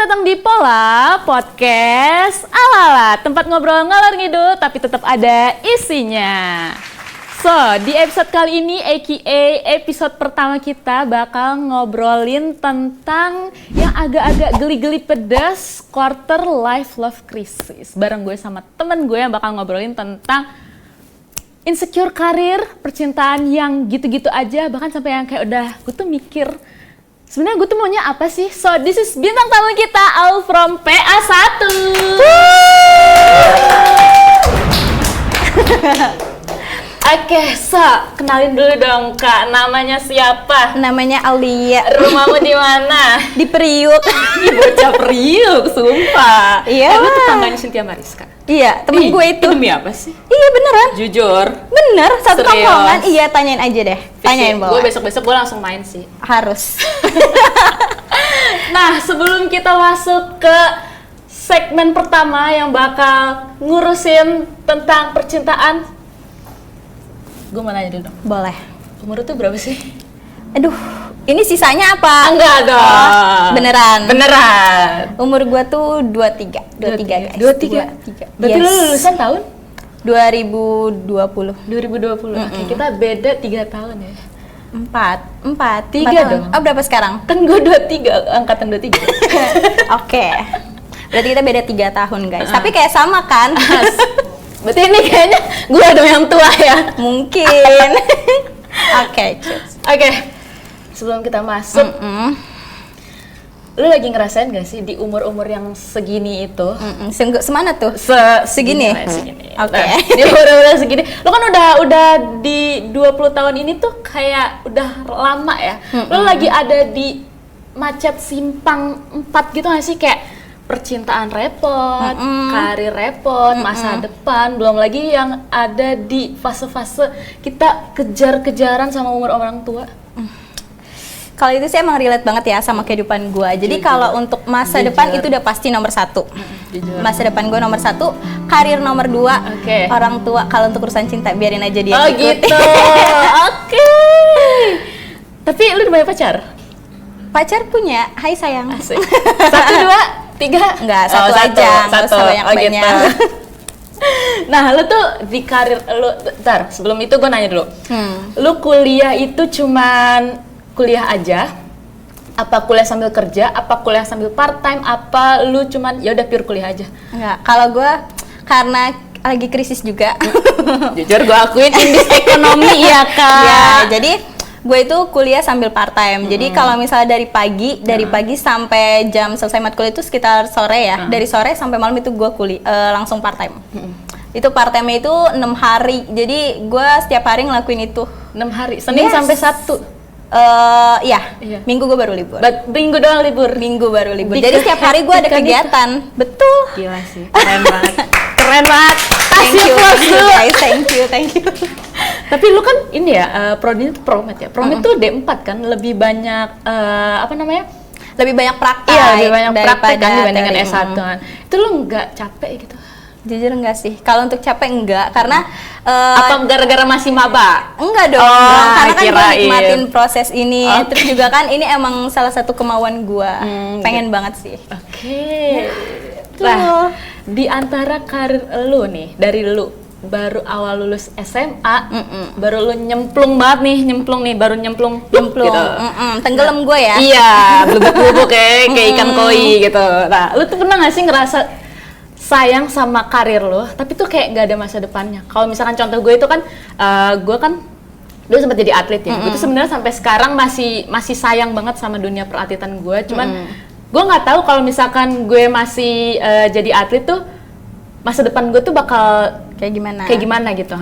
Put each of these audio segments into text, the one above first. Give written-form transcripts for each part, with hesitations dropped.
datang di Pola Podcast ala-ala, tempat ngobrol ngalor ngidul tapi tetap ada isinya. So, di episode kali ini aka episode pertama kita bakal ngobrolin tentang yang agak-agak geli-geli pedas quarter life love crisis. Bareng gue sama temen gue yang bakal ngobrolin tentang insecure karir, percintaan yang gitu-gitu aja, bahkan sampai yang kayak udah gue tuh mikir sebenarnya gue tuh maunya apa sih? So, this is bintang tamu kita, all from PA1. Oke, so kenalin dulu dong Kak, namanya siapa? Namanya Aulia. Rumahmu di mana? Di Priuk. Ih, bocah Priuk, sumpah. Iya. Lu tetangganya Cynthia Mariska? Iya, temen gue itu. Demi apa sih? Iya beneran. Jujur. Bener, satu Serius? tongkrongan. Iya, tanyain aja deh. Tanyain Gue bawa. besok-besok gue langsung main sih. Harus. Nah, sebelum kita masuk ke segmen pertama yang bakal ngurusin tentang percintaan, gue mau nanya dulu dong. Boleh. Umur tuh berapa sih? Aduh, ini sisanya apa? Enggak dong. Oh, beneran. Beneran. Umur gue tuh 23. 23 guys. 23. Berarti lu lulusan tahun? 2020. 2020. Oke, kita beda 3 tahun ya. 4. 3 tahun. dong. Oh, berapa sekarang? Kan gue 23, angkatan 23. Oke. Berarti kita beda 3 tahun guys. Tapi kayak sama kan? Berarti ini kayaknya gue dong yang tua ya. Mungkin. Oke, cus. Oke. Sebelum kita masuk, lu lagi ngerasain gak sih di umur-umur yang segini itu? Semana tuh? Segini? Segini. Oke. Nah, di umur-umur segini, lu kan udah di 20 tahun ini tuh kayak udah lama ya. Lu lagi ada di macet simpang 4 gitu gak sih? Kayak percintaan repot, karir repot, masa depan, belum lagi yang ada di fase-fase kita kejar-kejaran sama umur orang tua. Kalau itu sih emang relate banget ya sama kehidupan gue. Jadi kalau untuk masa depan itu udah pasti nomor 1. Masa depan gue nomor 1, karir nomor 2, Oke. orang tua. Kalau untuk urusan cinta biarin aja dia Oh ikut. gitu, oke. Tapi lu udah punya pacar? Pacar punya, hai sayang. Asik. 1, 2, 3? Enggak, satu aja, nggak usah banyak-banyak. Gitu. Nah, lu tuh di karir lu, bentar, sebelum itu gue nanya dulu. Lu kuliah itu cuman kuliah aja? Apa kuliah sambil kerja? Apa kuliah sambil part time? Apa lu cuman ya udah pure kuliah aja? Enggak, kalau gue karena lagi krisis juga. Jujur gue akuin indis ekonomi ya Kak. Ya, jadi gue itu kuliah sambil part time. Jadi kalau misalnya dari pagi sampai jam selesai matkul itu sekitar sore ya. Dari sore sampai malam itu gue langsung part time. Itu part time itu 6 hari. Jadi gue setiap hari ngelakuin itu. 6 hari, Senin sampai Sabtu. Iya. Minggu gue baru libur. Minggu doang libur. Minggu baru libur. Jadi setiap hari gue ada kegiatan. Betul. Gila sih, keren banget. Keren banget. Thank you guys, thank you. Tapi lu kan ini ya, prodi itu Promed ya. Promed tuh D4 kan, lebih banyak apa namanya? Lebih banyak praktek. Iya, lebih banyak praktek kan dibandingkan teori. S1 kan. Itu lu nggak capek gitu? Jujur enggak sih. Kalau untuk capek enggak, karena Apa gara-gara masih maba? enggak dong. Oh, Karena kan gue kirain. nikmatin proses ini. Oke. Terus juga kan ini emang salah satu kemauan gue. Pengen banget sih. Oke. Nah, di antara karir lu nih, dari lu baru awal lulus SMA, baru lu nyemplung nih, baru nyemplung Nyemplung. gitu. Tenggelam gue ya. Iya, bubuk-bubuk kayak ikan koi gitu. Nah, lu tuh pernah nggak sih ngerasa sayang sama karir lu, tapi tuh kayak gak ada masa depannya? Kalau misalkan contoh gue itu kan, gue kan dulu sempat jadi atlet ya. Gue tuh sebenarnya sampai sekarang masih sayang banget sama dunia peratletan gue. Cuman gue nggak tahu kalau misalkan gue masih jadi atlet tuh masa depan gue tuh bakal kayak gimana gitu.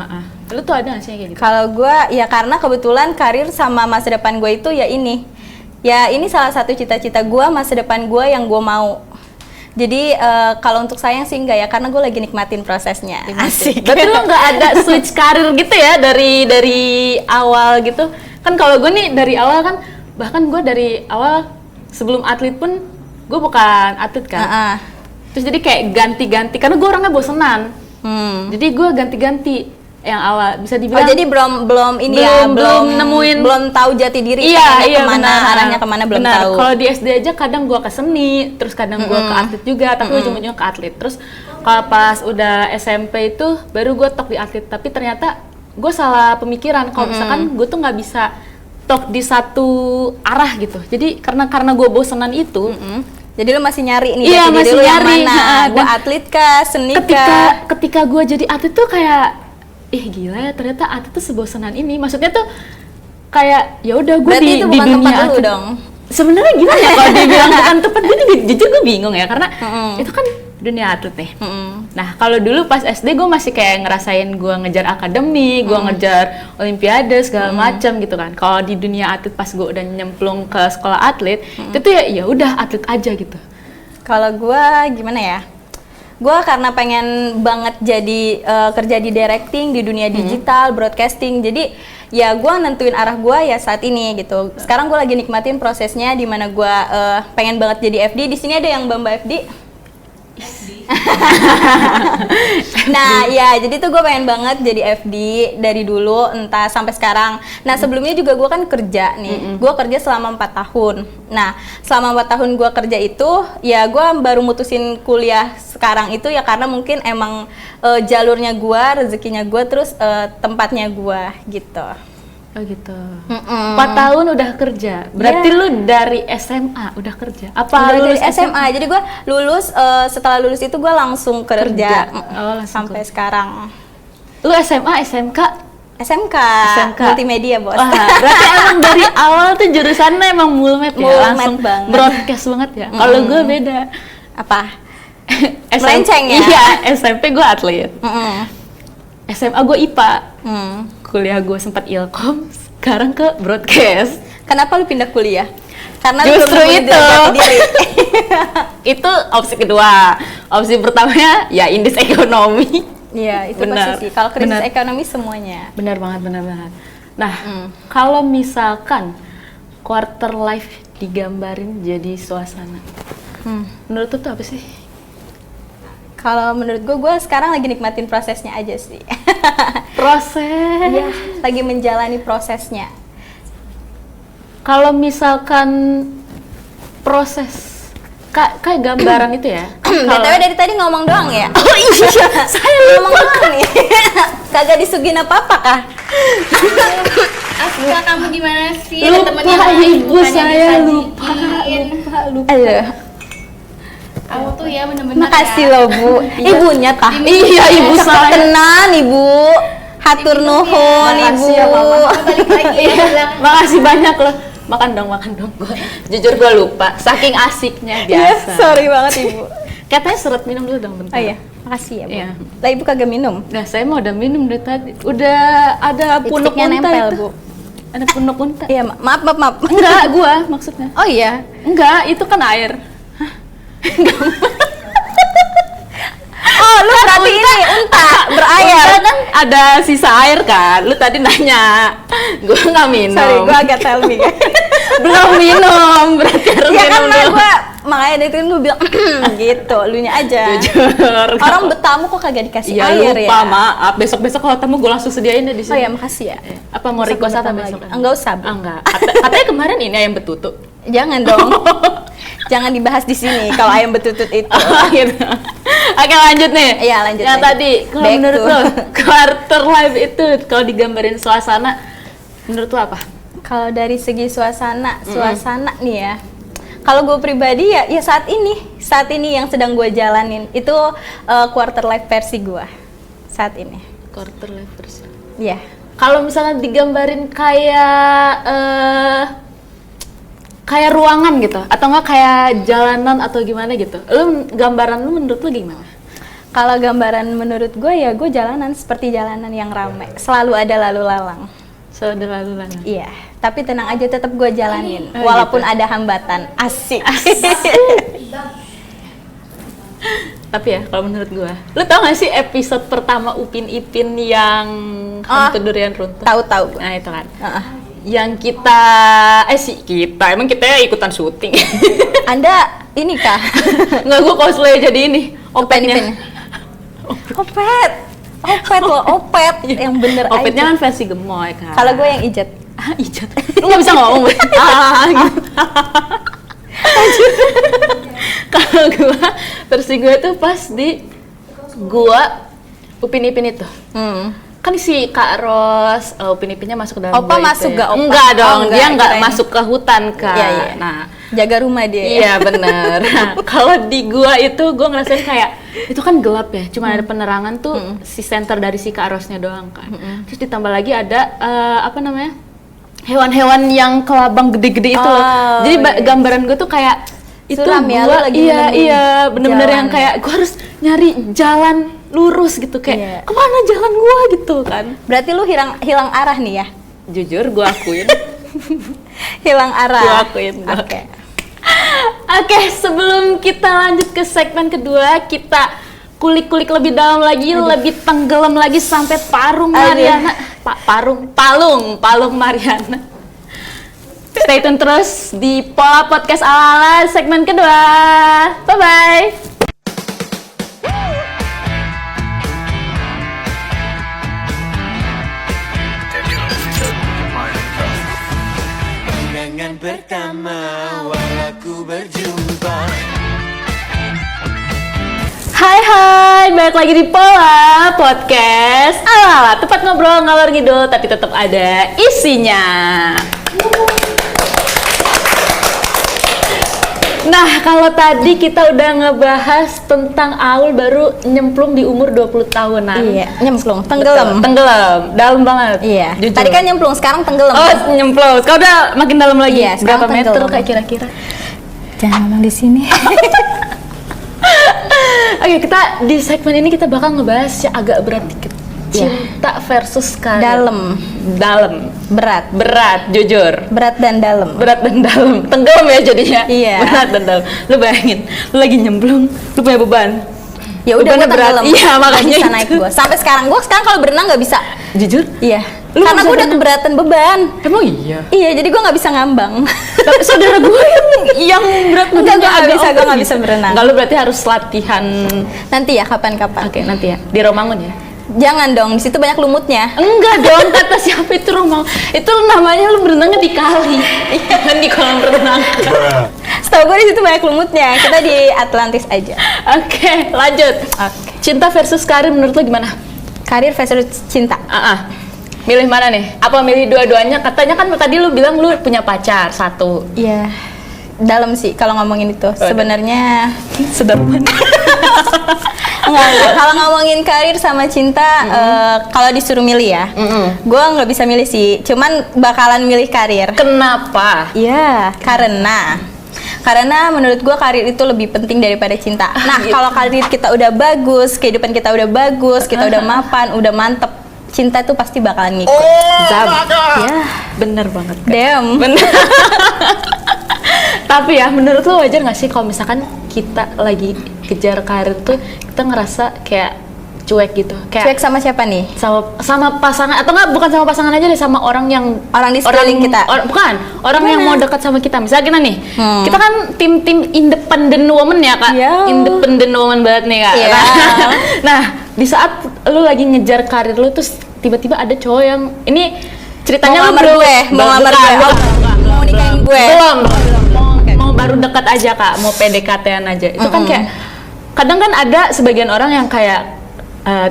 Lu tuh ada nggak sih kayak gitu? Kalau gue ya karena kebetulan karir sama masa depan gue itu ya ini. Ya ini salah satu cita-cita gue, masa depan gue yang gue mau. Jadi kalau untuk sayang sih enggak ya, karena gue lagi nikmatin prosesnya. Asik. Berarti lu nggak ada switch karir gitu ya dari awal gitu? Kan kalau gue nih dari awal kan, bahkan gue dari awal sebelum atlet pun gue bukan atlet kan. Terus jadi kayak ganti-ganti karena gue orangnya bosenan. Jadi gue ganti-ganti yang awal bisa Oh, dibilang. jadi belum ini ya, belum nemuin, belum tahu jati diri kemana, arahnya kemana belum benar. tahu. Kalau di SD aja kadang gua ke seni, terus kadang gua ke atlet juga, tapi ujung-ujungnya ke atlet. Terus kalau pas udah SMP itu baru gua tok di atlet, tapi ternyata gua salah pemikiran. Kalau misalkan gua tuh nggak bisa tok di satu arah gitu. Jadi karena gua bosenan itu. Jadi lu masih nyari nih, Iya, jati diri masih lu yang nyari. mana? Gua atlet kah, seni kah? Ketika gue jadi atlet tuh kayak gila ya, ternyata atlet tuh sebosenan ini. Maksudnya tuh kayak ya udah gue Berarti di itu bukan dunia tempat lu atlet dong. sebenarnya gimana ya kalau dibilang bukan tempat, gue juga jujur gue bingung ya, karena itu kan dunia atlet nih. Nah kalau dulu pas SD gue masih kayak ngerasain gue ngejar akademi, gue ngejar olimpiade segala macam gitu kan. Kalau di dunia atlet pas gue udah nyemplung ke sekolah atlet, itu tuh ya udah atlet aja gitu. Kalau gua gimana ya? Gua karena pengen banget jadi kerja di directing, di dunia digital, broadcasting. Jadi ya gua nentuin arah gua ya saat ini gitu. Sekarang gua lagi nikmatin prosesnya di mana gua pengen banget jadi FD. Di sini ada yang Mbak FD. Nah ya, jadi tuh gue pengen banget jadi FD dari dulu, entah sampai sekarang. Nah sebelumnya juga gue kan kerja nih, gue kerja selama 4 tahun. Nah selama 4 tahun gue kerja itu, ya gue baru mutusin kuliah sekarang itu ya karena mungkin emang jalurnya gue, rezekinya gue, terus tempatnya gue gitu. Oh gitu. 4 tahun udah kerja. Berarti lu dari SMA udah kerja? Apa Udah lulus dari SMA? Jadi gue lulus, setelah lulus itu gue langsung kerja. Oh, langsung sampai sekarang. Lu SMA, SMK? SMK, SMK. multimedia bos. Wah, berarti emang dari awal tuh jurusannya emang mulmet ya? Mulmet Langsung banget. broadcast banget ya? Kalau gue beda. Apa? Melenceng ya? Iya, SMP gue atlet. SMA gue IPA. Kuliah gue sempat ilkom, sekarang ke broadcast. Kenapa lu pindah kuliah? Karena Justru lu belum itu. jati diri. Itu opsi kedua. Opsi pertamanya ya indeks ekonomi. Iya, itu Benar. pasti sih. Kalau krisis Benar. ekonomi semuanya. Benar banget, benar banget. Nah, kalau misalkan quarter life digambarin jadi suasana, menurut lu tuh apa sih? Kalau menurut gue sekarang lagi nikmatin prosesnya aja sih. Proses. Iya, lagi menjalani prosesnya. Kalau misalkan proses, kayak gambaran itu ya. BTW dari tadi ngomong doang ya? Oh iya, saya Ngomong doang nih. Kagak disuguhin apa-apa kah? Aska, kamu gimana sih? Ada temen yang lupa lain, ibu bukannya saya disajiin. lupa. Aduh, Aku tuh ya bener-bener makasih ya. loh Bu. Ibunya tah. Iya, ibu saya. Tenan Ibu. Hatur nuhun Ibu. Makasih ya, Mama. Balik lagi ya bilang. Makasih banyak loh. Makan dong. Jujur gue lupa, saking asiknya Iya, biasa. sorry banget Ibu. Katanya seret minum dulu dong bentar. Oh iya, makasih ya Bu. Iya. Lah Ibu kagak minum? Nah, saya mau udah minum dari tadi. Udah ada punuk Lipstiknya unta nempel, itu. Bu. Ada punuk unta. Iya, maaf. Enggak, gua maksudnya. Oh iya. Enggak, itu kan air. Oh, lu berarti ini unta berair. Unta kan ada sisa air kan. Lu tadi nanya. Gua nggak minum. Sorry, gua agak tell me. Belum minum, berarti harus Ya kan minum dulu. gua makanya dari tadi lu bilang gitu, lunya aja. Jujur. Orang bertamu kok kagak dikasih Iya, air lupa, ya? maaf. Besok-besok kalau tamu gue langsung sediain deh di Oh sini. ya, makasih ya. Apa mau Besok request apa bertamu besok? lagi. Enggak usah, Bu. Enggak. Katanya kemarin ini ayam betutu. Jangan dong. Jangan dibahas di sini kalau ayam betutut itu. Gitu. Oke, lanjut nih. Iya, lanjut. Yang tadi, kalau Back menurut to- lo, quarter life itu kalau digambarin suasana, menurut lo apa? Kalau dari segi suasana nih ya. Kalau gue pribadi ya saat ini yang sedang gue jalanin itu quarter life versi gue saat ini. Quarter life version. Iya. Kalau misalnya digambarin kayak ruangan gitu, atau enggak kayak jalanan atau gimana gitu. Gambaran lu menurut lu gimana? Kalau gambaran menurut gue ya gue jalanan seperti jalanan yang ramai, selalu ada lalu lalang. Lalu lalang. Iya, tapi tenang aja tetap gue jalanin, Oh, walaupun gitu. ada hambatan. Asik. Tapi ya kalau menurut gua, lu tau gak sih episode pertama Upin Ipin yang hantu durian runtuh? Tahu-tahu gue. Nah itu kan. Heeh. Yang emang kita ikutan syuting. Anda ini kah? Nggak, gua cosplay jadi ini Upin opetnya. Ipin. Opet. Opet loh, opet yang bener Opetnya aja. kan versi gemoy kan. Kalau gue yang ijet. Ijat. Lu nggak bisa ngomong. Gitu. Kalau gue versi gue tuh pas di gua Upin Ipin itu. Kan si Kak Ros, Upin Ipinnya masuk ke dalam Opa gua masuk itu ya. gak, Opa? Enggak dong, Oh, enggak, dia nggak kirain. masuk ke hutan Kak. Iya, iya. Nah, Jaga rumah dia. iya bener. Nah, kalau di gua itu gua ngerasain kayak itu kan gelap ya, cuma ada penerangan tuh si center dari si Kak Rosnya doang kan. Terus ditambah lagi ada apa namanya? Hewan-hewan yang kelabang gede-gede itu loh. Oh, Jadi iya. gambaran gua tuh kayak itu Suram ya, lu gua lagi iya nemuin iya bener-bener jalan yang ya. kayak gua harus nyari jalan lurus gitu kayak Iya. kemana jalan gua gitu kan. Berarti lu hilang arah nih ya? Jujur gua akuin. Hilang arah. Gua akuin. Oke. Oke, sebelum kita lanjut ke segmen kedua, kita kulik-kulik lebih dalam lagi, lebih tenggelam lagi sampai Parung Aduh. Mariana. Palung Mariana. Stay tune terus di Pola Podcast ala-ala segmen kedua. Bye-bye. Pandangan pertama walau berjumpa. Hai, balik lagi di Pola Podcast ala-ala, tempat ngobrol ngalor ngidul tapi tetap ada isinya. Nah, kalau tadi kita udah ngebahas tentang Aul baru nyemplung di umur 20 tahunan. Iya, nyemplung, tenggelam. Tenggelam, dalam banget. Iya. Jujur. Tadi kan nyemplung, sekarang tenggelam. Oh, nyemplung. Kau udah makin dalam lagi. Iya, Berapa sekarang meter tenggelam. kayak kira-kira? Jangan ngomong di sini. Oke, kita di segmen ini kita bakal ngebahas yang agak berat dikit. Iya. Cinta versus karir. Dalam, Berat, berat jujur. dan dalam. Berat dan dalam. Tenggelam ya jadinya. Iya. Berat dan dalam. Lu bayangin, lu lagi nyemplung, lu punya beban. Ya udah Bebannya gue tenggelam. Iya, makanya Nggak bisa itu. naik gue. Sampai sekarang kalau berenang nggak bisa. Jujur? Iya. Lu Karena nggak gue bisa udah keberatan beban. Emang iya? Iya, jadi gue nggak bisa ngambang. Tapi saudara gue yang berat Enggak, badannya gue nggak agak bisa, gue over nggak bisa berenang. Enggak, lu berarti harus latihan. Nanti ya, kapan-kapan. Oke, nanti ya. Di Romangun ya? Jangan dong, di situ banyak lumutnya. Enggak dong, kata siapa itu Romang? Itu namanya lu berenangnya di kali. Jangan di kolam renang. Setahu gue di situ banyak lumutnya. Kita di Atlantis aja. Oke, lanjut. Cinta versus karir menurut lu gimana? Karir versus cinta. Milih mana nih? Apa milih dua-duanya? Katanya kan tadi lu bilang lu punya pacar satu. Iya. Dalam sih kalau ngomongin itu. Sebenarnya Sederhana. enggak. Kalau ngomongin karir sama cinta, kalau disuruh milih ya, gue nggak bisa milih sih. Cuman bakalan milih karir. Kenapa? Iya, karena menurut gue karir itu lebih penting daripada cinta. Nah, kalau karir kita udah bagus, kehidupan kita udah bagus, kita udah mapan, udah mantep, cinta tuh pasti bakalan ngikut. Zam. Ya, Bener banget. damn. Bener. Tapi ya, menurut lo wajar nggak sih kalau misalkan kita lagi kejar karir tuh kita ngerasa kayak cuek gitu, Cuek sama siapa nih? sama pasangan atau nggak, bukan sama pasangan aja deh, sama orang yang Orang di sekeliling kita. bukan orang yang mau dekat sama kita. Misalnya kita nih, kita kan tim independent woman ya kak, Iya. independent woman banget nih kak. Iya. Nah, di saat lu lagi ngejar karir lu terus tiba-tiba ada cowok yang ini ceritanya Mau lu ngelamar belum gue, mau ngelamar bukan, gue. bukan, Oh, bukan, mau nikahin gue. belum mau baru dekat aja kak, mau PDKT-an aja. Itu kan kayak kadang kan ada sebagian orang yang kayak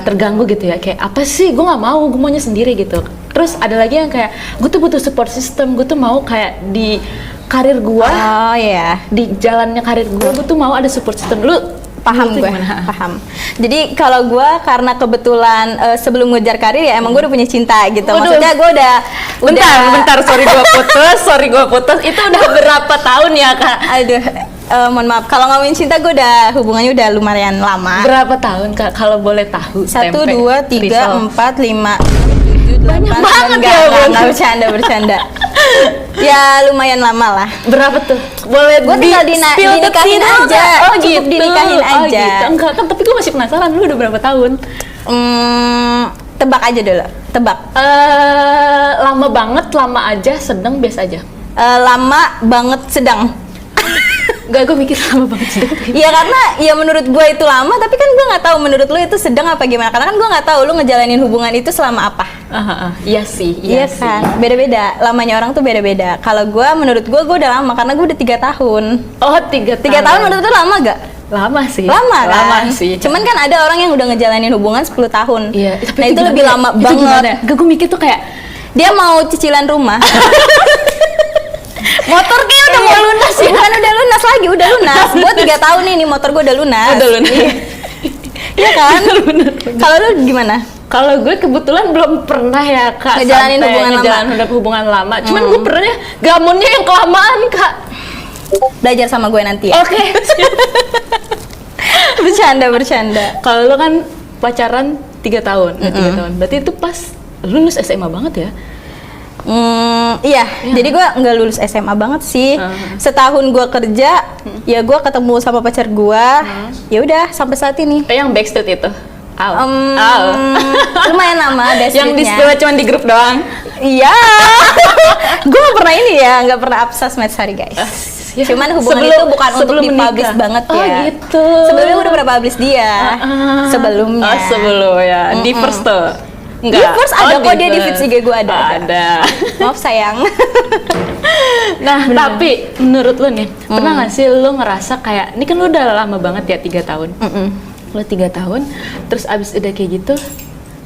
terganggu gitu ya, kayak apa sih, gue nggak mau, gue maunya sendiri gitu. Terus ada lagi yang kayak gue tuh butuh support system, gue tuh mau kayak di karir gue, Oh iya. di jalannya karir gue tuh mau ada support system. Lu Paham itu gue, gimana? paham. Jadi kalau gue karena kebetulan sebelum ngejar karir ya emang gue udah punya cinta gitu. Waduh. Maksudnya gue udah Bentar, sorry gue putus. Itu udah berapa tahun ya kak? Aduh, mohon maaf. Kalau ngomongin cinta gue udah hubungannya udah lumayan lama. Berapa tahun kak? Kalau boleh tahu. 1, tempe, 2, 3, risol. 4, 5, 7, 8, Banyak banget ya, Bun. Nggak bercanda. Ya lumayan lama lah. Berapa tuh? Boleh Gua tinggal spill the dinikahin tea aja. nggak? Oh Cukup gitu. dinikahin Oh aja. gitu. Enggak kan, tapi gue masih penasaran. Lu udah berapa tahun? Tebak aja dulu. Tebak. Lama banget, lama aja, sedang, biasa aja. Lama banget sedang. Enggak, gue mikir lama banget sih. Iya karena ya menurut gue itu lama, tapi kan gue nggak tahu menurut lu itu sedang apa gimana. Karena kan gue nggak tahu lu ngejalanin hubungan itu selama apa. Iya sih, Iya kan, beda-beda. Lamanya orang tuh beda-beda. Kalau gue, menurut gue udah lama karena gue udah 3 tahun. Oh, 3 tahun. 3 tahun menurut lu lama gak? Lama sih. Lama kan? Lama sih. Cuman kan ada orang yang udah ngejalanin hubungan 10 tahun. Iya, Nah itu lebih lama Itu banget. gimana? Gue mikir tuh kayak Dia mau cicilan rumah. motor kayak udah mau lunas ya. Bukan udah lunas lagi, udah lunas. Gue 3 tahun nih motor gue udah lunas. Udah lunas. Iya kan? Bener. Kalau lu gimana? Kalau gue kebetulan belum pernah ya Kak Ngejalanin sampai hubungan lama. ngejalanin hubungan lama. Cuman gue pernahnya gamunnya yang kelamaan Kak. Belajar sama gue nanti ya. Oke. Bercanda. Kalau lu kan pacaran 3 tahun, 3 tahun. Berarti itu pas lulus SMA banget ya? Iya, jadi gue nggak lulus SMA banget sih. Setahun gue kerja, ya gue ketemu sama pacar gue. Ya udah sampai saat ini. Yang Backstreet itu? Lumayan lama ada Yang di streetnya. cuma di grup doang? Iya. Gue nggak pernah ini ya, nggak pernah absas match hari guys. Ya, Cuman hubungan itu bukan untuk sebelum dipublish menikah. banget Oh ya. gitu. Sebelumnya udah pernah publish dia. Sebelumnya. Oh sebelum ya. Di first tuh? Di first ada kok, dia di feed IG gue ada. Ada. Maaf sayang. Nah, tapi menurut lu nih, pernah nggak sih lu ngerasa kayak, ini kan lu udah lama banget ya 3 tahun. Lu 3 tahun, terus abis udah kayak gitu,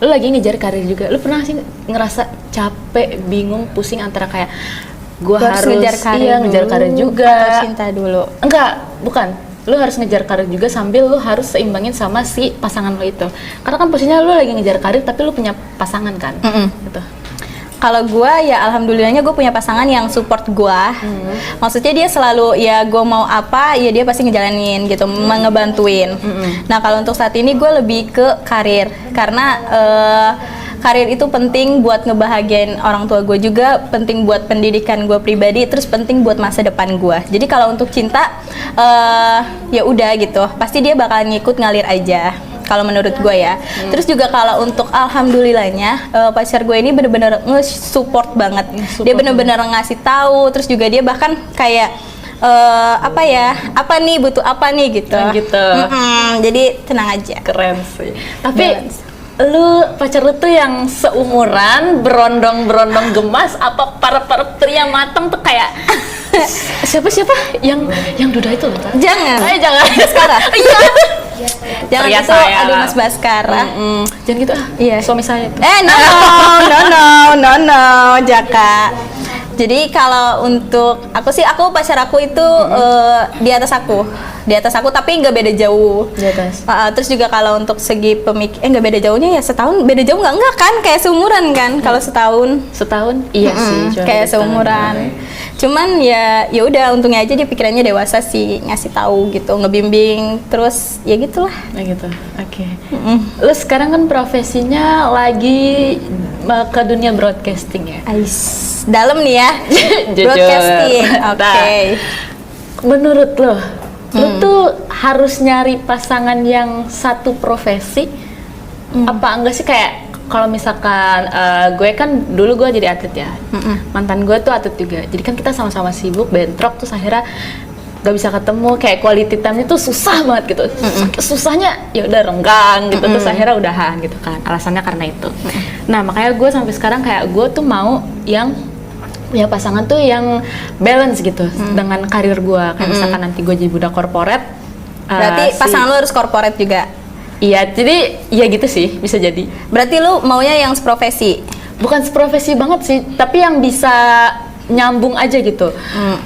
lu lagi ngejar karir juga. Lu pernah sih ngerasa capek, bingung, pusing antara kayak gua harus ngejar karir iya, ngejar dulu, karir juga. atau cinta dulu? Enggak, bukan. Lu harus ngejar karir juga sambil lu harus seimbangin sama si pasangan lu itu. Karena kan posisinya lu lagi ngejar karir tapi lu punya pasangan kan. Gitu. Kalau gue ya alhamdulillahnya gue punya pasangan yang support gue. Maksudnya dia selalu ya gue mau apa ya dia pasti ngejalanin gitu, ngebantuin. Nah kalau untuk saat ini gue lebih ke karir karena karir itu penting buat ngebahagiain orang tua gue juga, penting buat pendidikan gue pribadi, terus penting buat masa depan gue. Jadi kalau untuk cinta ya udah gitu, pasti dia bakalan ngikut ngalir aja. Kalau menurut gue ya. Terus juga kalau untuk alhamdulillahnya pacar gue ini bener-bener nge-support banget. Dia bener-bener ngasih tahu. Terus juga dia bahkan kayak apa nih butuh apa nih gitu. Gitu. Jadi tenang aja. Keren sih. Tapi lu pacar lu tuh yang seumuran, berondong-berondong gemas, apa para pria matang tuh kayak siapa yang duda itu loh? Jangan. Jangan. Baskara. Iya. Jangan Pria itu saya aduh lah. Mas Baskara. Jangan gitu ah. Iya. Suami saya itu. No, Jaka. Jadi kalau untuk aku pacar aku itu di atas aku tapi nggak beda jauh. Di atas. Terus juga kalau untuk segi nggak beda jauhnya ya setahun, beda jauh nggak kan kayak seumuran kan kalau setahun. Setahun? Iya sih. Cuma Kayak beda setahun. seumuran. Cuman ya udah untungnya aja dia pikirannya dewasa sih, ngasih tahu gitu, ngebimbing terus ya gitulah. Nah gitu. Oke. Lu sekarang kan profesinya lagi ke dunia broadcasting ya. Ais, dalam nih ya. Jujur. Broadcasting. Oke. Nah, menurut lo, lu tuh harus nyari pasangan yang satu profesi apa enggak sih? Kayak kalau misalkan gue kan dulu gue jadi atlet ya, mantan gue tuh atlet juga, jadi kan kita sama-sama sibuk bentrok terus akhirnya gak bisa ketemu, kayak quality time-nya tuh susah banget gitu. Susahnya ya udah renggang gitu, terus akhirnya udahan gitu kan, alasannya karena itu. Nah makanya gue sampai sekarang kayak gue tuh mau yang punya pasangan tuh yang balance gitu dengan karir gue, kayak misalkan nanti gue jadi budak korporat. Berarti pasangan lu harus corporate juga. Iya, jadi ya gitu sih, bisa jadi. Berarti lu maunya yang seprofesi. Bukan seprofesi banget sih, tapi yang bisa nyambung aja gitu.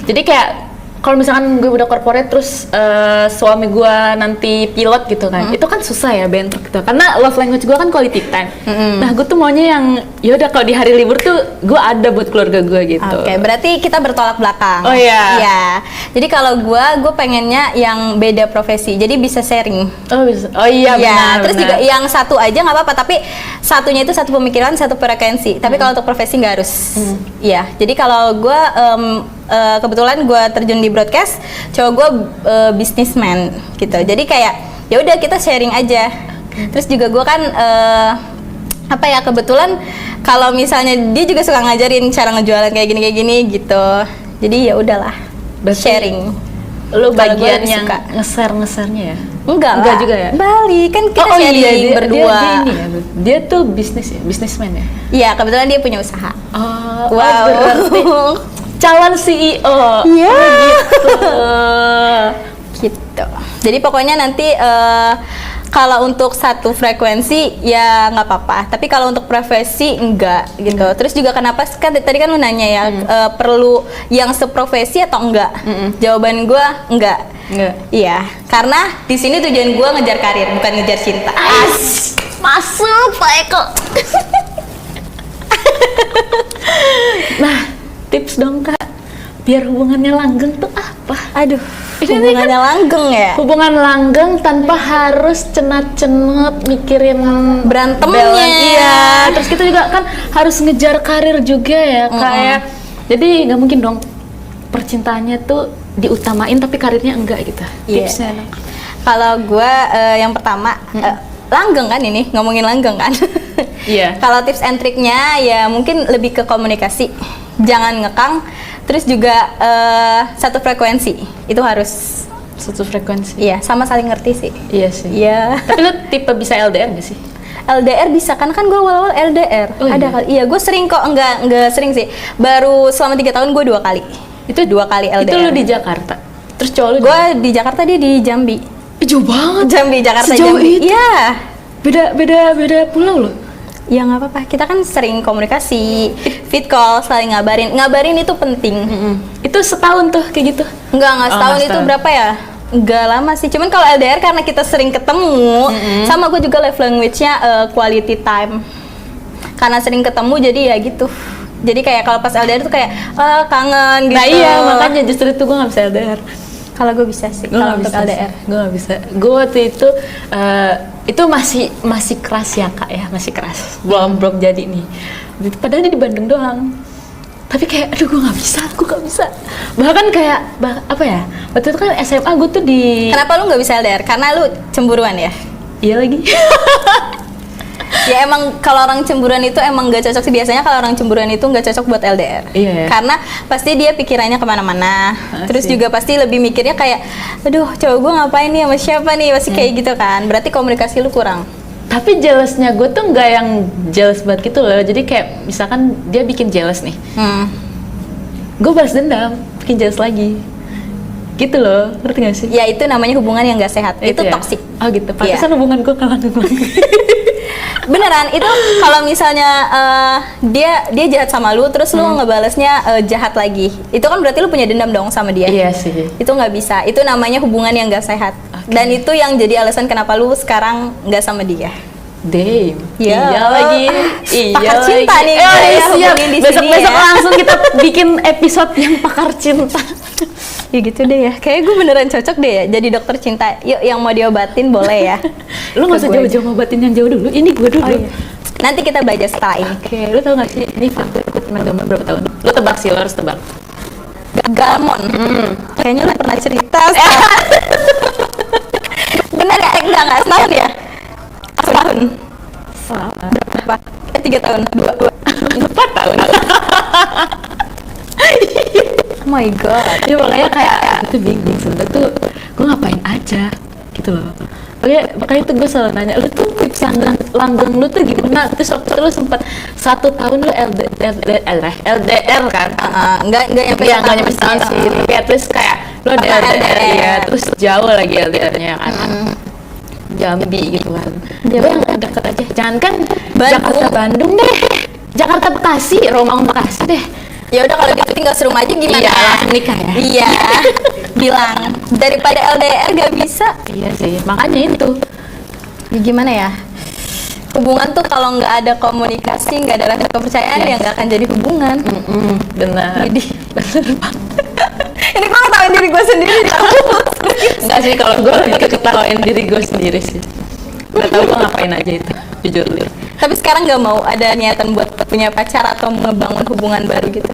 Jadi kayak kalau misalkan gue udah corporate terus suami gue nanti pilot gitu kan, itu kan susah ya bentrok gitu. Karena love language gue kan quality time. Nah gue tuh maunya yang yaudah kalau di hari libur tuh gue ada buat keluarga gue gitu. Oke, berarti kita bertolak belakang. Oh iya. Iya. Jadi kalau gue pengennya yang beda profesi, jadi bisa sharing. Oh bisa. Oh iya benar. Terus juga yang satu aja nggak apa-apa, tapi satunya itu satu pemikiran, satu frekuensi. Tapi kalau untuk profesi nggak harus. Iya. Jadi kalau gue kebetulan gue terjun di broadcast, cowok gue businessman gitu. Jadi kayak ya udah kita sharing aja. Terus juga gue kan kebetulan kalau misalnya dia juga suka ngajarin cara ngejualan kayak gini gitu. Jadi ya udahlah, sharing. Lo Kalau gua bagian lebih yang suka. ngeser-ngesernya ya? Enggak Enggak lah. juga ya? Bali kan kita sharing berdua. Dia ini ya, dia tuh bisnismen ya? Iya, kebetulan dia punya usaha. Oh, Wow. berarti calon CEO. Iya. Oh, gitu. Gitu. Jadi pokoknya nanti kalau untuk satu frekuensi ya nggak apa-apa. Tapi kalau untuk profesi enggak gitu. Terus juga kenapa kan tadi kan lu nanya ya perlu yang seprofesi atau enggak? Jawaban gua enggak. Enggak. Iya, karena di sini tujuan gua ngejar karir bukan ngejar cinta. Masuk Pak Eko. Nah, tips dong Kak, biar hubungannya langgeng tuh apa? Aduh, Ini hubungannya langgeng ya. Hubungan langgeng tanpa harus cenat-cenut mikirin Berantemnya. Iya, terus kita juga kan harus ngejar karir juga ya Kak ya. Jadi nggak mungkin dong percintaannya tuh diutamain tapi karirnya enggak gitu. Iya. Tipsnya dong. Kalau gua yang pertama langgeng kan ini ngomongin langgeng kan. Iya. Kalau tips and triknya ya mungkin lebih ke komunikasi, jangan ngekang. Terus juga satu frekuensi itu harus. Satu frekuensi. Iya, sama saling ngerti sih. Iya sih. Iya. Tapi lu tipe bisa LDR nggak sih? LDR bisa kan gue awal-awal LDR. Oh, Ada iya? kali. Iya, gue sering kok enggak sering sih. Baru selama 3 tahun gue 2 kali. Itu 2 kali LDR. Itu lu di Jakarta. Terus cowok lu Gue di Jakarta, dia di Jambi. jauh banget. Jambi, Jakarta, Sejauh Jambi. itu? Iya. Beda pulau loh. Ya nggak apa-apa, kita kan sering komunikasi, fit call, saling ngabarin itu penting. Itu setahun tuh kayak gitu. Nggak Oh, setahun nggak itu setahun. berapa ya? Nggak lama sih, cuman kalau LDR karena kita sering ketemu, sama gue juga love language-nya quality time. Karena sering ketemu jadi ya gitu. Jadi kayak kalau pas LDR tuh kayak kangen gitu. Nah iya, makanya justru itu gue gak bisa LDR. Kalau gue bisa sih, Gue kalau gak untuk bisa LDR. Gue gak bisa. Gue waktu itu masih keras ya Kak ya, masih keras. Belum jadi nih. Padahal dia di Bandung doang. Tapi kayak, aduh gue gak bisa. Bahkan kayak, apa ya, waktu itu kan SMA gue tuh di... Kenapa lu nggak bisa LDR? Karena lu cemburuan ya? Iya lagi. Ya emang kalau orang cemburuan itu emang nggak cocok sih, biasanya kalau orang cemburuan itu nggak cocok buat LDR. Iya ya. Karena pasti dia pikirannya kemana-mana. Terus Asik. juga pasti lebih mikirnya kayak, aduh cowok gue ngapain nih sama siapa nih, pasti kayak gitu kan. Berarti komunikasi lu kurang. Tapi jealousnya gue tuh nggak yang jealous banget gitu loh. Jadi kayak misalkan dia bikin jealous nih, gue balas dendam, bikin jealous lagi. Gitu loh, ngerti gak sih? Ya itu namanya hubungan yang nggak sehat. Itu ya? toksik. Oh gitu, pantesan hubungan gue kalah dulu. Beneran itu kalau misalnya dia jahat sama lu, terus lu ngebalesnya jahat lagi. Itu kan berarti lu punya dendam dong sama dia. Iya sih. Itu nggak bisa. Itu namanya hubungan yang nggak sehat. Oke. Dan itu yang jadi alasan kenapa lu sekarang nggak sama dia. Damn. Ya. Iya lagi. Iya Pakar cinta lagi. nih Oh, gue ya, siap. hubungin di sini Besok-besok ya. langsung kita bikin episode yang pakar cinta. Ya gitu deh ya. Kayaknya gue beneran cocok deh ya jadi dokter cinta. Yuk yang mau diobatin boleh ya. Lu nggak usah Ke gue jauh-jauh ngobatin yang jauh dulu. Ini gue dulu. aja. Oh iya. Nanti kita belajar setelah ini. Oke, lu tau gak sih ini film gue pernah gambar berapa tahun? Lu tebak sih, lu harus tebak. Gagamon. Kayaknya lu pernah cerita. Bener ya? Enggak setahun ya? Setahun. Salah. Berapa? 3 tahun. 2. 4 tahun. Oh my god. Ya makanya kayak itu bingung sebenernya tuh gue ngapain aja gitu loh. Makanya tuh gue selalu nanya, lu tuh tips langgeng lu tuh gimana? Terus waktu itu lu sempet 1 tahun lu LDR kan? Enggak nyampe Ya nggak nyampe setahun sih, tapi at least kayak lu ada LDR ya, terus jauh lagi LDR-nya kan. Jambi gitu kan. Gue yang deket aja, jangan kan Bandung. Jakarta Bandung deh, Jakarta Bekasi, Romang Bekasi deh. Ya udah kalau gitu tinggal serumah aja gimana? Iya, langsung nikah ya. Iya. Bilang daripada LDR gak bisa. Iya sih, makanya itu. Ya gimana ya? Hubungan tuh kalau nggak ada komunikasi, nggak ada rasa kepercayaan, Yes. ya nggak akan jadi hubungan. Benar. Jadi Benar banget. ini gue ketawain diri gue sendiri. Enggak sih, kalau gue lebih ke ketawain diri gue sendiri sih. Gak tau gue ngapain aja itu, jujur deh. Tapi sekarang nggak mau ada niatan buat punya pacar atau ngebangun hubungan baru gitu.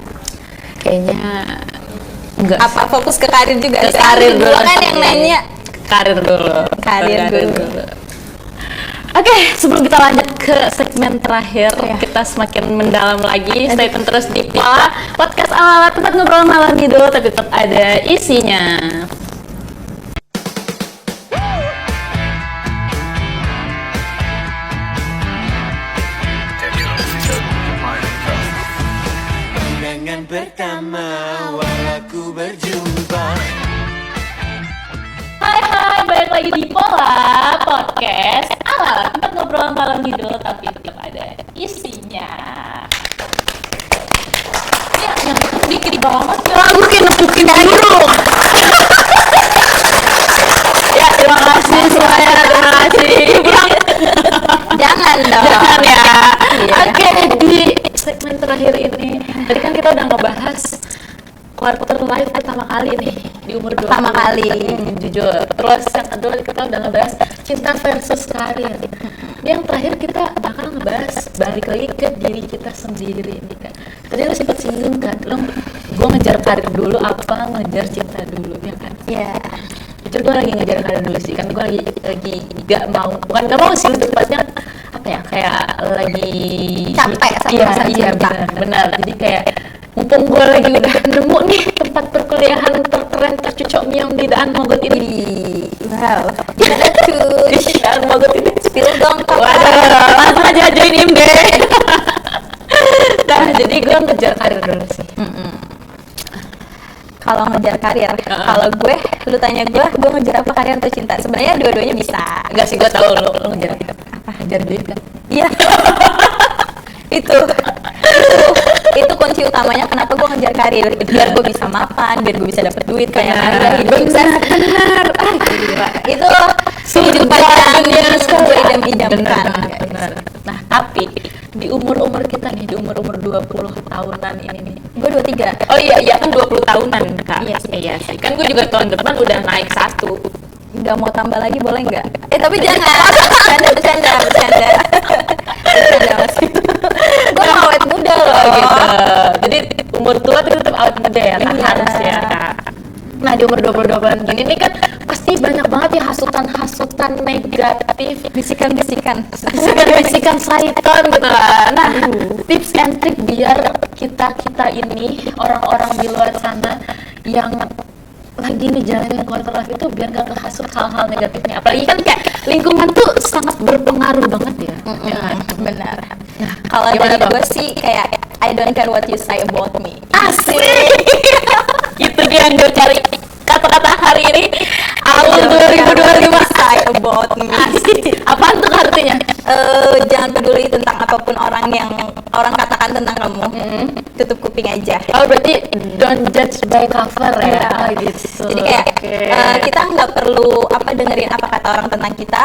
Kayaknya enggak. Apa fokus ke karir juga? Ke karir dulu kan sih. yang nanya. Karir dulu. Karir dulu. Oke, sebelum kita lanjut ke segmen terakhir, Iya. kita semakin mendalam lagi. Stay tune terus di Pola Podcast ala tempat ngobrol malam ngidul, tapi tetap ada isinya. pertama awal aku berjumpa. Hai, balik lagi di Pola Podcast ala tempat ngobrol ngalor ngidul tapi tetap ada isinya. Ya, yang dikit banget ya. Gue kayak nepukin dulu. Ya, terima kasih semuanya, terima kasih. Jangan dong. Jangan ya. Iya. Oke, di segmen terakhir ini, tadi kan kita udah ngebahas quarter life pertama kali nih di umur 20. Pertama kali. Jujur. Terus yang kedua kita udah ngebahas cinta versus karir. Yang terakhir kita bakal ngebahas balik lagi ke diri kita sendiri nih kan. Tadi lu sempat singgung kan, gue ngejar karir dulu apa ngejar cinta dulu ya kan? Iya. Jujur gue lagi ngejar karir dulu sih, kan gue lagi gak mau, bukan gak mau sih, lebih tepatnya apa ya, kayak lagi Capek sama iya, rasa iya cinta. benar, jadi kayak mumpung gue lagi udah nemu nih tempat perkuliahan terkeren tercucok miong di Daan Mogot ini. Wow. Gimana tuh? Di Daan Mogot ini Spill dong. waduh, langsung aja join IM deh. Nah, jadi gue ngejar karir dulu sih. Kalau ngejar karir, kalau lu tanya gue ngejar apa, karir atau cinta? Sebenarnya dua-duanya bisa. Enggak sih, gue tahu lo ngejar apa? Ngejar duit kan? Iya. itu kunci utamanya kenapa gue ngejar karir, biar gue bisa mapan, biar gue bisa dapet duit kayak Anda, hidup sukses. Benar. Itu kehidupan yang gue idam-idamkan. Benar. Nah, tapi di umur-umur kita nih, di umur-umur 20 tahunan ini nih. Gue 23. Oh iya kan 20 tahunan Kak. Iya sih. Kan gue juga tahun depan udah naik 1. Nggak mau tambah lagi boleh nggak? Tapi jangan. Bercanda masih. Gue mau awet muda loh. Gitu. Jadi umur tua tapi tetap awet muda ya, Kak, Iya. harus ya Kak. Nah, di umur 20-an gini nih kan pasti banyak banget ya hasutan-hasutan negatif, Bisikan-bisikan. bisikan syaitan gitu kan. Nah, tips and trick biar kita ini orang-orang di luar sana yang lagi ngejalanin quarter life itu biar gak kehasut hal-hal negatifnya. Apalagi kan kayak lingkungan tuh sangat berpengaruh banget ya. Ya kan? Benar. Nah, Kalau gimana dari tuh? gue sih kayak I don't care what you say about me. Asik. Itu dia yang gue cari kata-kata hari ini. Awal 2025. Say about me. Asik. Apaan tuh artinya? Jangan peduli tentang apapun orang katakan tentang kamu. Tutup kuping aja. Oh, berarti don't judge by cover ya. Iya. Oh, gitu. Jadi kayak Oke. kita nggak perlu dengerin apa kata orang tentang kita,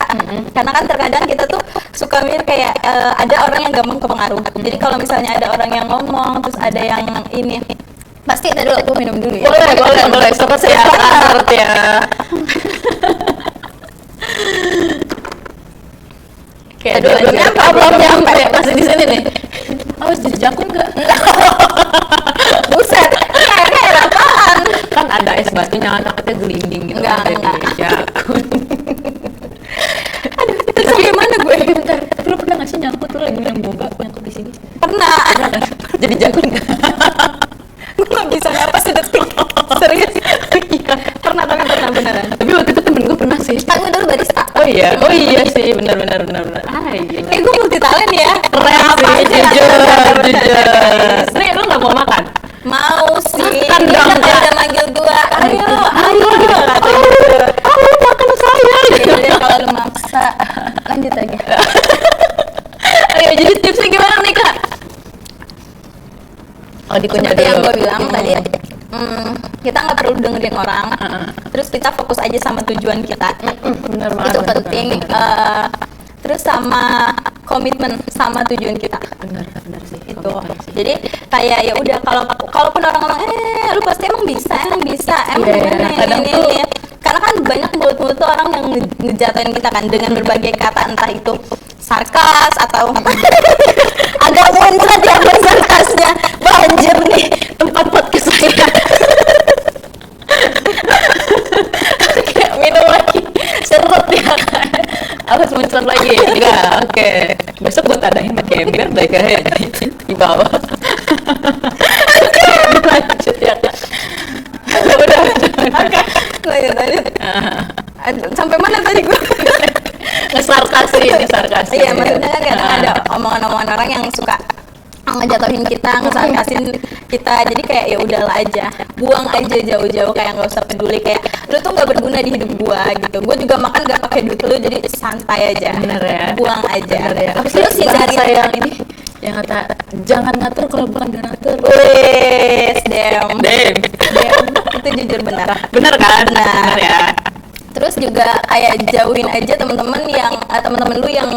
karena kan terkadang kita tuh suka mikir kayak ada orang yang gampang kepengaruh. Jadi kalau misalnya ada orang yang ngomong terus ada yang ini, pasti tadi dulu aku minum dulu ya. Boleh. Sobat saya harus ya. Oke, Aduh, belum nyampe, belum belum nyampe. Masih di sini nih. Awas jadi jakun nggak? Buset, kayak apaan? Kan ada es batunya, takutnya gelinding gitu. Enggak. Jadi jakun. Itu sampai mana gue? Bentar, tapi lu pernah nggak sih nyangkut tuh lagi minum boba nyangkut di sini? Pernah. Pernah kan? Jadi jakun nggak? Gue nggak bisa napas sedetik. Serius. Iya. Pernah beneran. Tapi waktu itu temen gue pernah sih. Kan gue dulu barista. Oh iya sih, benar. Ah iya. Gue multi talent ya. Keren Apa sih, aja. jujur. Nih, lu nggak mau makan? Mau sih. Makan dong, Dia Kak. udah manggil gua. Ayo. Oh, makan saya. Ya udah, kalau lu maksa, lanjut aja. Ayo, jadi tipsnya gimana nih Kak? Oh, dikunyah Seperti yang dulu. gue bilang tadi, kita nggak perlu dengerin orang. Terus kita fokus aja sama tujuan kita. Benar Itu penting. Terus sama komitmen sama tujuan kita. Benar sih. Itu jadi kayak ya udah, kalaupun orang ngomong lu pasti emang bisa emang Iya, gimana kadang ini, tuh- ini. Karena kan banyak mulut-mulut tuh orang yang ngejatuhin kita kan dengan berbagai kata, entah itu sarkas atau agak muncrat ya sarkasnya. Banjir nih Tempat podcast saya. Kayak minum lagi seret ya kan. Awas muncrat lagi. Enggak, oke. Besok gue tadain pakai ember baik aja di bawah. Oke, lanjut ya Kak. Udah. lanjut. Sampai mana tadi gue? Ngesarkasi ini sarkasi. Iya, maksudnya kan kadang ada omongan-omongan orang yang suka ngejatuhin kita, ngesarkasin kita. Jadi kayak ya udahlah aja, buang aja jauh-jauh, kayak nggak usah peduli, kayak lu tuh nggak berguna di hidup gua gitu. Gua juga makan gak pakai duit lu, jadi santai aja. Bener ya. Buang aja. Bener ya. Apa sih Terus hindari bahasa yang ini yang kata jangan ngatur kalau bukan dia ngatur. Wes, damn. Damn. Itu jujur benar. Bener kan? Benar. Bener ya. Terus juga kayak jauhin aja teman-teman yang teman-teman lu yang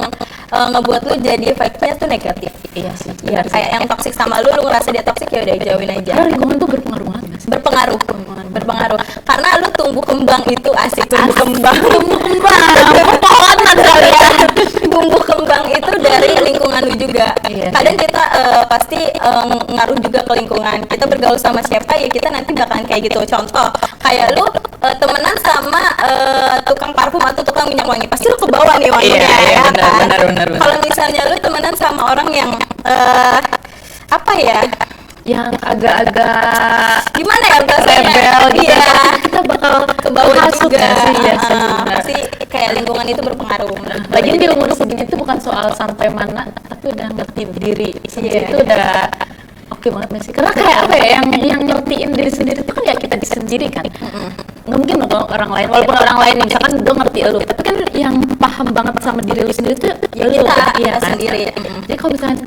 ngebuat lu jadi efeknya tuh negatif. Iya sih. Ya, kayak yang toksik sama lu ngerasa dia toksik, ya udah jauhin aja. Karena lingkungan tuh berpengaruh banget. Mas. Berpengaruh karena lu tumbuh kembang itu asik tumbuh kembang Pohon kali ya. tumbuh kembang itu dari lingkungan lu juga. Iya. Kadang kita pasti ngaruh juga ke lingkungan. Kita bergaul sama siapa ya kita nanti bakalan kayak gitu. Contoh kayak lu temenan sama tukang parfum atau tukang minyak wangi, pasti lu ke bawah nih wanginya. Iya, ya kan? benar. Kalau misalnya lu temenan sama orang yang apa ya, yang agak-agak gimana ya bahasanya, rebel gitu, iya, kita bakal ke bawah hasut juga. nggak sih? Iya sih, benar. Pasti kayak lingkungan itu berpengaruh. Lagian di umur segini itu bukan soal sampai mana, tapi udah ngerti diri sendiri. Iya. Itu udah oke banget sih. Karena kayak apa ya, yang ngertiin diri sendiri itu kan ya kita sendiri kan. Nggak mungkin dong orang lain, walaupun orang lain misalkan gue ngerti lu, tapi kan yang paham banget sama diri lu sendiri tuh Ya lu kita, kan? kita Iya kan? sendiri. Jadi kalau misalnya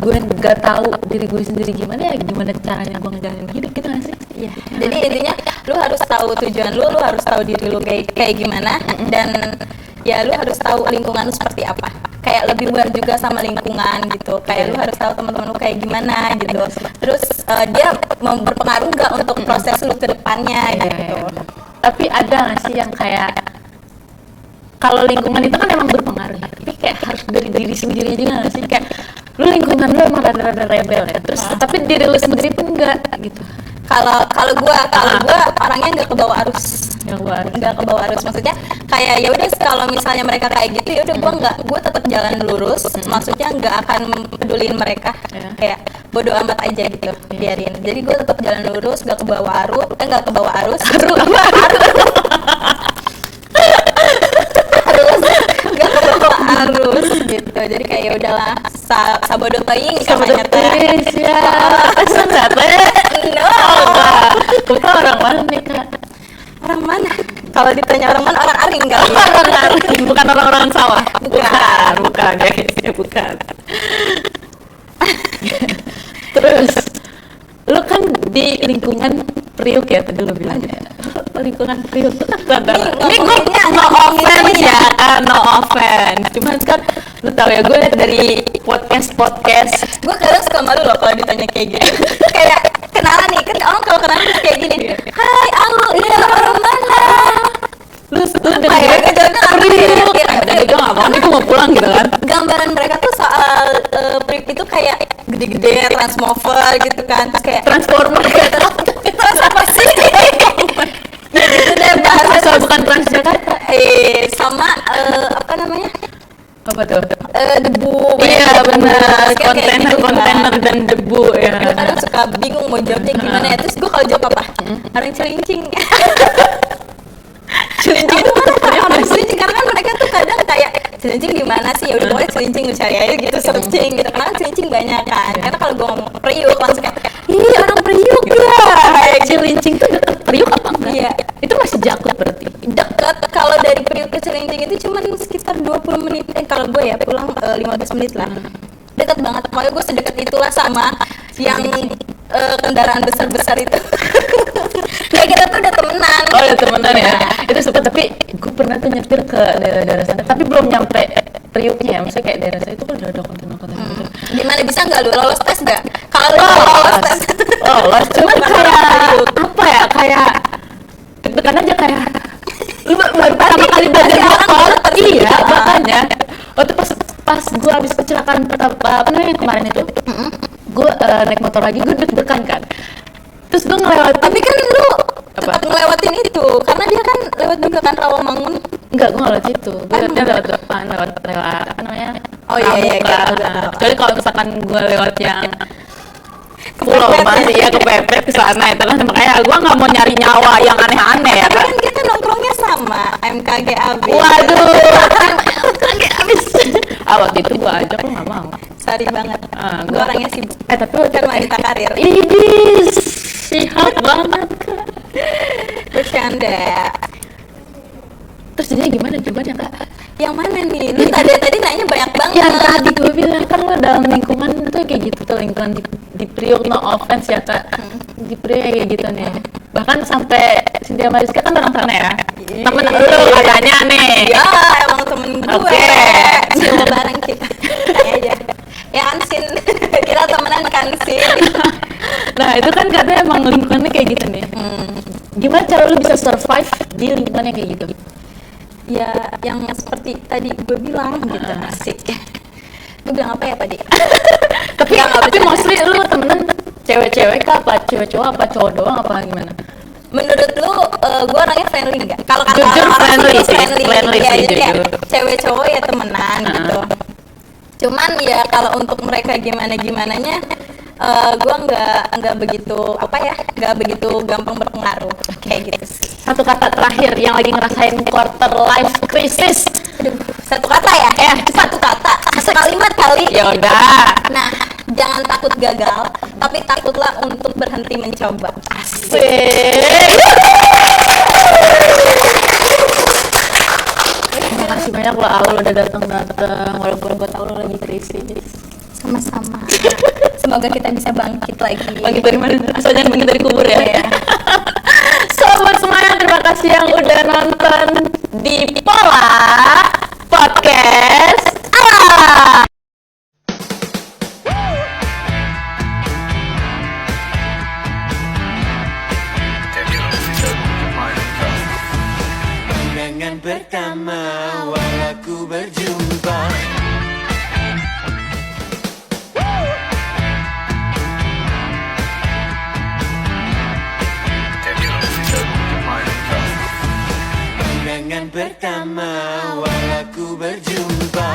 gue nggak tahu diri gue sendiri gimana, ya gimana caranya gue ngejalanin hidup gitu nggak sih? Iya. Jadi intinya lu harus tahu tujuan lu harus tahu diri lu kayak gimana, dan ya lu harus tahu lingkungan lu seperti apa. Kayak lebih aware juga sama lingkungan gitu. Kayak lu harus tahu teman-teman lu kayak gimana gitu. Terus dia mau berpengaruh nggak untuk proses lu ke depannya gitu. Tapi ada nggak sih yang kayak kalau lingkungan itu kan emang berpengaruh ya, tapi kayak harus dari diri sendiri juga nggak sih? Kayak lu lingkungan lu emang rada-rada rebel ya, terus tapi diri lu sendiri pun enggak gitu. Kalau gua orangnya nggak ke bawah arus. Nggak ke bawah arus, maksudnya kayak ya udah kalau misalnya mereka kayak gitu ya udah gue tetap jalan lurus, maksudnya nggak akan peduliin mereka, kayak bodo amat aja gitu, biarin. Jadi gue tetap jalan lurus, nggak ke bawah arus, nggak ke bawah arus, nggak ke bawah arus gitu. Jadi kayak ya udahlah, sabodo teuing katanya teh. Ya, sengat teh. No. Kita orang mana nih Kak? Orang mana? Kalau ditanya orang mana, orang Aring kali ya. Orang Aring, bukan orang-orang sawah. Bukan guys, ya bukan. Terus, lu kan di lingkungan Priuk ya tadi lu bilang ya. Lingkungan Priuk itu kan ini gue no offense ya kan, no offense. Cuman kan lu tahu ya, gue liat dari podcast. Gue kadang suka malu loh kalau ditanya kayak gitu. Kayak kenalan nih, kan orang kalau kenalan terus kayak gini, hai Alu, iya orang mana? Lu Apa ya, jawabnya Priuk. Udah gue gak mau, nih gue mau pulang gitu kan. Gambaran mereka tuh soal Priuk itu kayak gede-gede, transmover gitu kan, terus kayak Transformer terus apa sih? Ya gitu deh bahasa. asal bukan Transjakarta. Sama apa namanya? Apa tuh? Debu. Iya benar, Kayak gitu kan. kontainer dan debu ya. Gue kadang suka bingung mau jawabnya gimana ya. Terus gue kalau jawab apa? Orang celincing. Celincing itu Orang celincing, karena kan mereka tuh kadang kayak celincing di mana sih? Ya udah pokoknya celincing, gue cari aja gitu, searching gitu. Karena kan celincing banyak kan. Karena kalau gue ngomong Priuk langsung kayak, ih orang Priuk ya. Celincing tuh deket Priuk apa enggak? Iya. Itu masih Jakut berarti. Dekat, kalau dari Priuk ke Celincing itu cuman sekitar 20 menit. Kalau gue ya pulang 15 menit lah. Dekat banget. Makanya gue sedekat itulah sama yang kendaraan besar-besar itu. Kayak kita tuh udah temenan. Oh ya temenan ya. Itu sempat, tapi gue pernah tuh nyetir ke daerah-daerah sana, tapi belum nyampe Priuknya ya. Maksudnya kayak daerah sana itu kan udah ada konten-konten gitu. Gimana bisa nggak lu lolos tes nggak? Kalau lu lolos tes, Lolos, cuman kayak apa ya, kayak deg-degan aja kayak lu baru pertama kali belajar motor. Iya makanya waktu pas gue habis kecelakaan pertama apa namanya yang kemarin itu, gue naik motor lagi, gue deg-degan kan. Terus gue ngelewatin, tapi kan lu Apa? tetap ngelewatin itu, karena dia kan lewat juga kan Rawamangun. enggak, gue nggak lewat situ, gue lewat depan, lewat apa namanya, Oh iya, Pramuka. iya. Kecuali kalau misalkan gue lewat yang Kepepet. pulau masih ya kepepet ke sana itu kan, makanya gue nggak mau nyari nyawa yang aneh-aneh ya kan. Kan kita nongkrongnya sama MKGAB. Waduh, kayak waktu itu gue ajak lo nggak mau. Sorry banget. Ah, Gue orangnya sibuk. Tapi waktu Kan wanita karir. Idis, sihat banget. Bercanda. Terus jadinya gimana jawabannya kak? Yang mana nih? Lu tadi nanya banyak banget. Yang tadi gue bilang kan lo dalam lingkungan tuh kayak gitu tuh, lingkungan di Priok, no offense ya kak, di Priok kayak gitu nih. Bahkan sampai Cynthia Mariska kan orang sana ya, temen lu katanya nih. Ya, emang temen gue. Oke. Coba bareng kita. Tanya aja. Ya kan, Sin. Kita temenan kan, Sin. Nah itu kan katanya emang lingkungannya kayak gitu nih. Gimana cara lu bisa survive di lingkungannya kayak gitu? Ya, yang seperti tadi gue bilang gitu. Asik. Gue bilang apa ya tadi? Tapi mostly lu temenan cewek-cewek kah, apa cewek-cowok, apa cowok doang, apa gimana? Menurut lu, gue orangnya friendly nggak? Kalau kata Jujur orang-orang friendly itu sih, friendly, friendly ya, sih, jadi ya, jujur. cewek cowok ya temenan gitu. Cuman ya kalau untuk mereka gimananya, gue nggak begitu nggak begitu gampang berpengaruh kayak gitu sih. Satu kata terakhir yang lagi ngerasain quarter life crisis. Aduh, satu kata ya? Satu kata, satu kalimat kali. Ya udah. Nah, jangan takut gagal, tapi takutlah untuk berhenti mencoba. Asik. Terima kasih banyak lo Al, udah datang walaupun gue tau lo lagi krisis. Sama-sama. Semoga kita bisa bangkit lagi. Bangkit dari mana? Asal jangan bangkit dari kubur ya. Iya. Sobat semuanya, terima kasih yang udah nonton di Pola Podcast Ala. Undangan pertama walaku berjumpa. Undangan pertama walaku berjumpa.